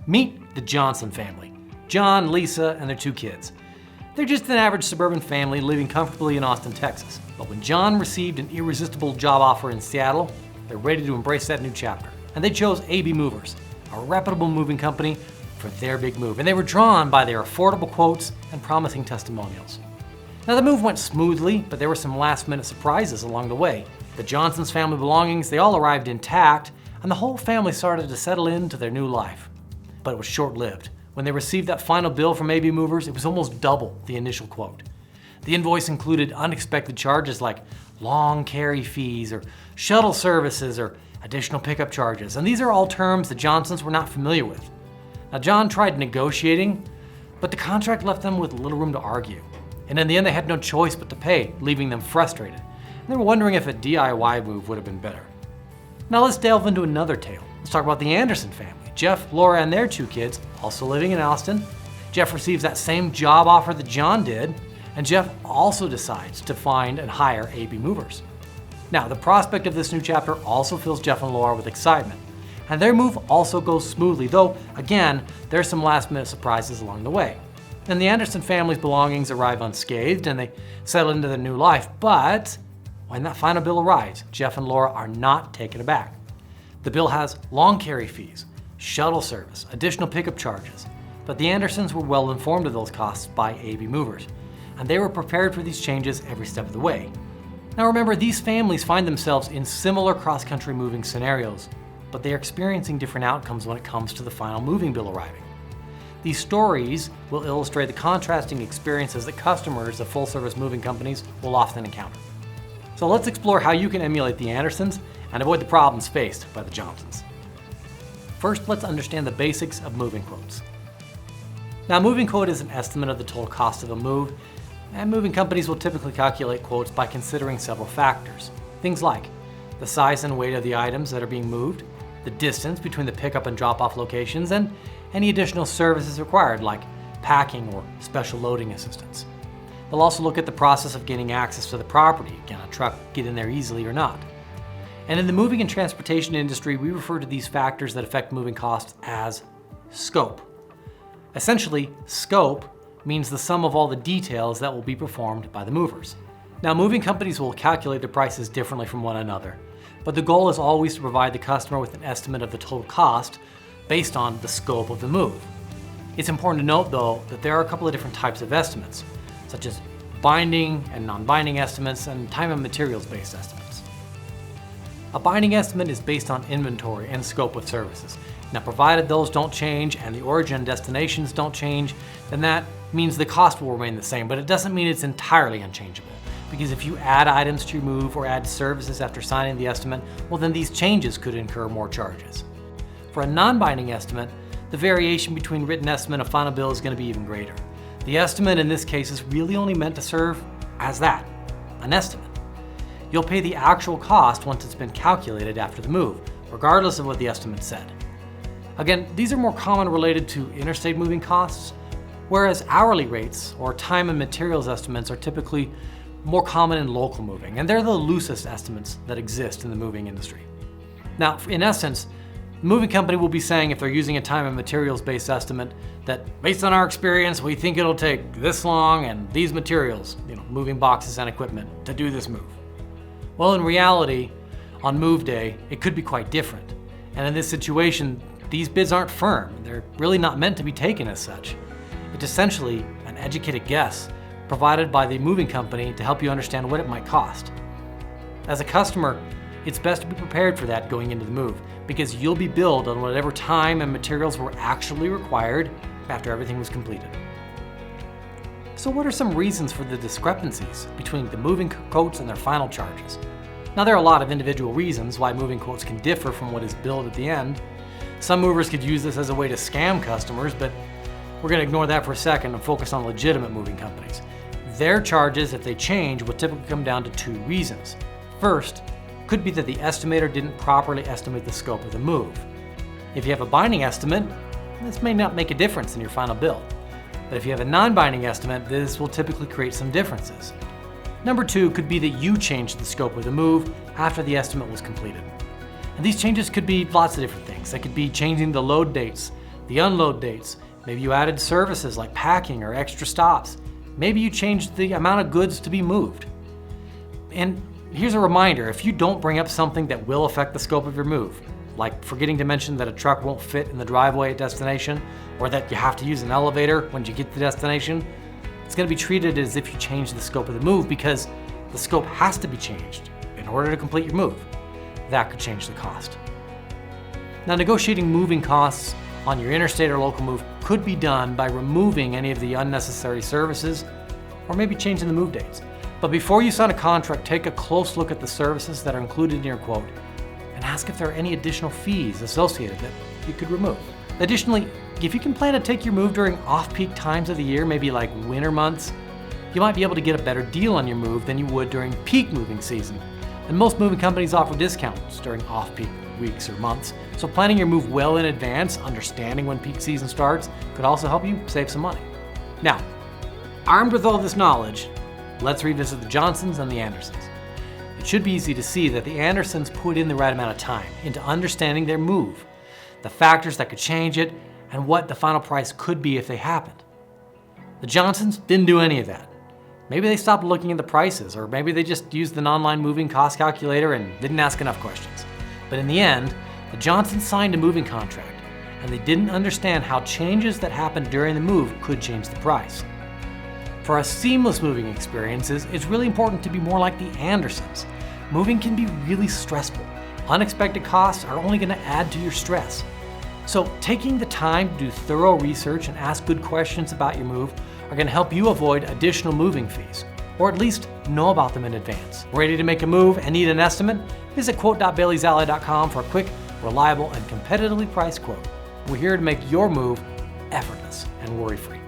Meet the Johnson family. John, Lisa, and their 2 kids. They're just an average suburban family living comfortably in Austin, Texas. But when John received an irresistible job offer in Seattle, they're ready to embrace that new chapter. And they chose AB Movers, a reputable moving company, for their big move. And they were drawn by their affordable quotes and promising testimonials. Now the move went smoothly, but there were some last-minute surprises along the way. The Johnson's family belongings, they all arrived intact, and the whole family started to settle into their new life. But it was short-lived. When they received that final bill from AB Movers, it was almost double the initial quote. The invoice included unexpected charges like long carry fees or shuttle services or additional pickup charges, and these are all terms the Johnsons were not familiar with. Now John tried negotiating, but the contract left them with little room to argue. And in the end they had no choice but to pay, leaving them frustrated. And they were wondering if a DIY move would have been better. Now let's delve into another tale. Let's talk about the Anderson family. Jeff, Laura, and their 2 kids, also living in Austin. Jeff receives that same job offer that John did, and Jeff also decides to find and hire AB Movers. Now, the prospect of this new chapter also fills Jeff and Laura with excitement, and their move also goes smoothly, though, again, there's some last-minute surprises along the way. And the Anderson family's belongings arrive unscathed, and they settle into their new life, but when that final bill arrives, Jeff and Laura are not taken aback. The bill has long carry fees, shuttle service, additional pickup charges, but the Andersons were well informed of those costs by AB Movers, and they were prepared for these changes every step of the way. Now remember, these families find themselves in similar cross-country moving scenarios, but they are experiencing different outcomes when it comes to the final moving bill arriving. These stories will illustrate the contrasting experiences that customers of full-service moving companies will often encounter. So let's explore how you can emulate the Andersons and avoid the problems faced by the Johnsons. First, let's understand the basics of moving quotes. Now, a moving quote is an estimate of the total cost of a move, and moving companies will typically calculate quotes by considering several factors. Things like the size and weight of the items that are being moved, the distance between the pickup and drop-off locations, and any additional services required like packing or special loading assistance. They'll also look at the process of gaining access to the property. Can a truck get in there easily or not? And in the moving and transportation industry, we refer to these factors that affect moving costs as scope. Essentially, scope means the sum of all the details that will be performed by the movers. Now, moving companies will calculate their prices differently from one another, but the goal is always to provide the customer with an estimate of the total cost based on the scope of the move. It's important to note, though, that there are a couple of different types of estimates, such as binding and non-binding estimates and time and materials-based estimates. A binding estimate is based on inventory and scope of services. Now, provided those don't change and the origin and destinations don't change, then that means the cost will remain the same, but it doesn't mean it's entirely unchangeable. Because if you add items to your move or add services after signing the estimate, well then these changes could incur more charges. For a non-binding estimate, the variation between written estimate and final bill is going to be even greater. The estimate in this case is really only meant to serve as that, an estimate. You'll pay the actual cost once it's been calculated after the move, regardless of what the estimate said. Again, these are more common related to interstate moving costs, whereas hourly rates or time and materials estimates are typically more common in local moving, and they're the loosest estimates that exist in the moving industry. Now, in essence, the moving company will be saying, if they're using a time and materials-based estimate, that based on our experience, we think it'll take this long and these materials, moving boxes and equipment, to do this move. Well, in reality, on move day, it could be quite different. And in this situation, these bids aren't firm. They're really not meant to be taken as such. It's essentially an educated guess provided by the moving company to help you understand what it might cost. As a customer, it's best to be prepared for that going into the move, because you'll be billed on whatever time and materials were actually required after everything was completed. So what are some reasons for the discrepancies between the moving quotes and their final charges? Now, there are a lot of individual reasons why moving quotes can differ from what is billed at the end. Some movers could use this as a way to scam customers, but we're going to ignore that for a second and focus on legitimate moving companies. Their charges, if they change, will typically come down to 2 reasons. First, could be that the estimator didn't properly estimate the scope of the move. If you have a binding estimate, this may not make a difference in your final bill. But if you have a non-binding estimate, this will typically create some differences. Number 2 could be that you changed the scope of the move after the estimate was completed. And these changes could be lots of different things. They could be changing the load dates the unload dates. Maybe you added services like packing or extra stops. Maybe you changed the amount of goods to be moved. And here's a reminder, if you don't bring up something that will affect the scope of your move, like forgetting to mention that a truck won't fit in the driveway at destination, or that you have to use an elevator when you get to destination, it's going to be treated as if you changed the scope of the move, because the scope has to be changed in order to complete your move. That could change the cost. Now, negotiating moving costs on your interstate or local move could be done by removing any of the unnecessary services or maybe changing the move dates. But before you sign a contract, take a close look at the services that are included in your quote and ask if there are any additional fees associated that you could remove. Additionally, if you can plan to take your move during off-peak times of the year, maybe like winter months, you might be able to get a better deal on your move than you would during peak moving season. And most moving companies offer discounts during off-peak weeks or months. So planning your move well in advance, understanding when peak season starts, could also help you save some money. Now, armed with all this knowledge, let's revisit the Johnsons and the Andersons. It should be easy to see that the Andersons put in the right amount of time into understanding their move, the factors that could change it, and what the final price could be if they happened. The Johnsons didn't do any of that. Maybe they stopped looking at the prices, or maybe they just used an online moving cost calculator and didn't ask enough questions. But in the end, the Johnsons signed a moving contract, and they didn't understand how changes that happened during the move could change the price. For a seamless moving experience, it's really important to be more like the Andersons. Moving can be really stressful. Unexpected costs are only going to add to your stress. So taking the time to do thorough research and ask good questions about your move are going to help you avoid additional moving fees, or at least know about them in advance. Ready to make a move and need an estimate? Visit quote.baileysalley.com for a quick, reliable, and competitively priced quote. We're here to make your move effortless and worry-free.